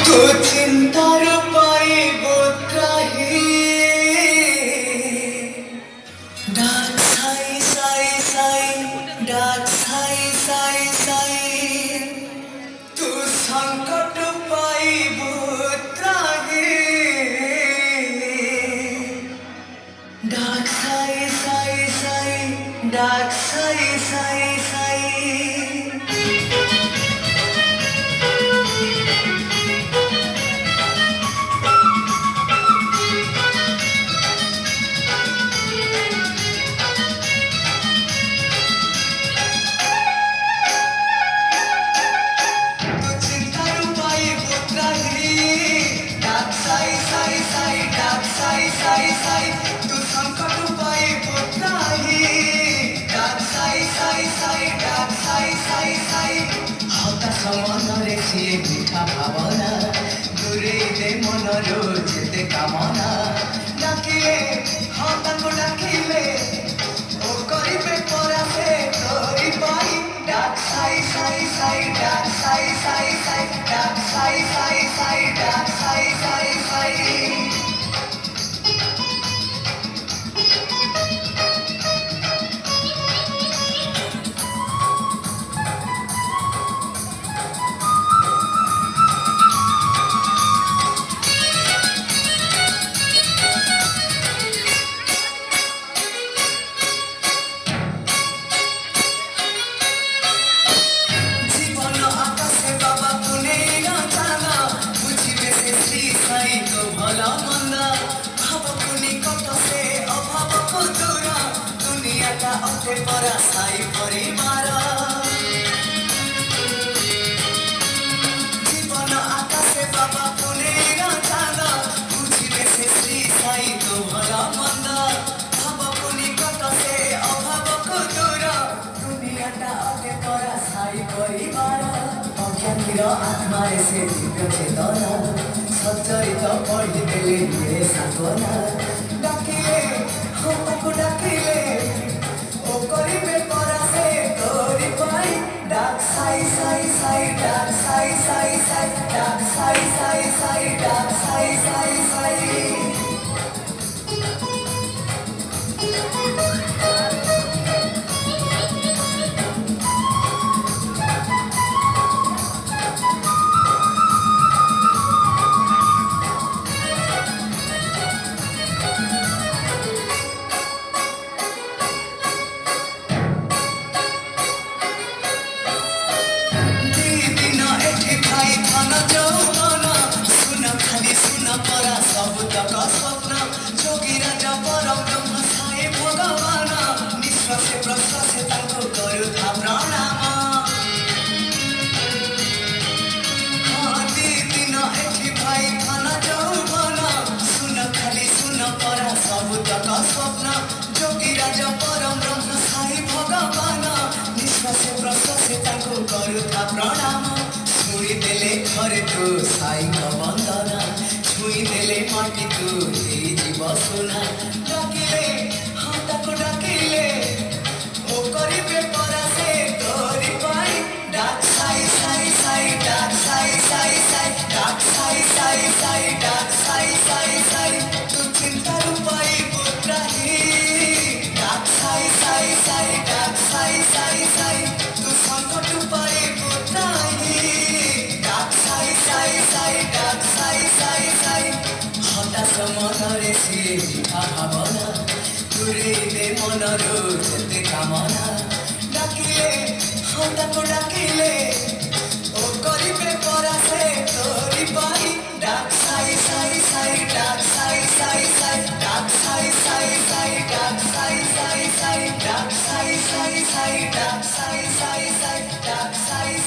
তো চিন্তার পাইব ত্রাহি ডাক সাই সাই সাই ডাক সাই সাই সাই তু সংকট পাইব ত্রাহি ডাক সাই সাই সাই ডাক সাই সাই সাই মনরে সিয়ে মিঠা ভাবনা দূরে দে মনর যেতে কামনা ডাকিলে হতাকো ডাকিলে ও করিবে পরাসে তোরি পাই ডাক সাই সাই সাই ডাক সাই সাই সাই ডাক সাই সাই সাই ডাক সাই সাই সাই পরা সাই পরিবার জীবন আকাশে বাবা ফুলের চাঁদ বুঝিবে সে শ্রী সাই তো ভাল মন্দ ভাব পুনি কত সে অভাব দূর দুনিয়াটা অতে পরা সাই পরিবার অজ্ঞানীর আত্মারে সে দিব্য চেতনা সচ্চরিত পড়ি দেলে নিয়ে সাধনা ডাকিলে হতাকু ডাকিলে করিবে পরাসে তোরি পাই ডাক সাই সাই সাই ডাক সাই সাই সাই ডাক সাই সাই সাই ডাক সাই সাই সাই প্রশ্বাসে তাଙ୍କୁ କରୁଥା ପ୍ରଣାମ ଦି ଦିନ ଏଠି ଭାଇ ଧନ ଯୌବନ ଶୁନ ଖାଲି ଶୁନ ପରା ସବୁତକ ସ୍ୱପ୍ନ ଯୋଗୀରାଜ ପରମ ବ୍ରହ୍ମ ସାଇ ଭଗବାନ ନିଶ୍ୱାସେ ପ୍ରଶ୍ୱାସେ ତାଙ୍କୁ କରୁଥା ପ୍ରଣାମ ଶୁଣିଦେଲେ ଘରେ ତୁ ସାଇଙ୍କ ବନ୍ଦନ ଛୁଇଁଦେଲେ ମାଟି ତୁ ହେଇଯିବ ସୁନା ଡାକିଲେ ହଁ ତାକୁ ଡାକିଲେ করিবে পরাসে তোরি পাই ডাক সাই সাই সাই ডাক সাই সাই সাই ডাক সাই সাই সাই ডাক সাই সাই সাই তু চিন্তার পাই পুত্রাহি ডাক সাই সাই সাই ডাক সাই সাই সাই তু সংকট পাই পুত্রাহি ডাক সাই সাই সাই ডাক সাই সাই সাই হঠাৎ মনরে সিয়ে মিঠা ভাবনা দূরে দে মনর যেতে কামনা ডাকিলে হঠাৎ ডাকিলে ও করিবে পরাসে তোরি পাই ডাক সাই সাই সাই ডাক সাই সাই সাই ডাক সাই সাই সাই ডাক সাই সাই সাই ডাক সাই সাই সাই ডাক সাই সাই সাই ডাক সাই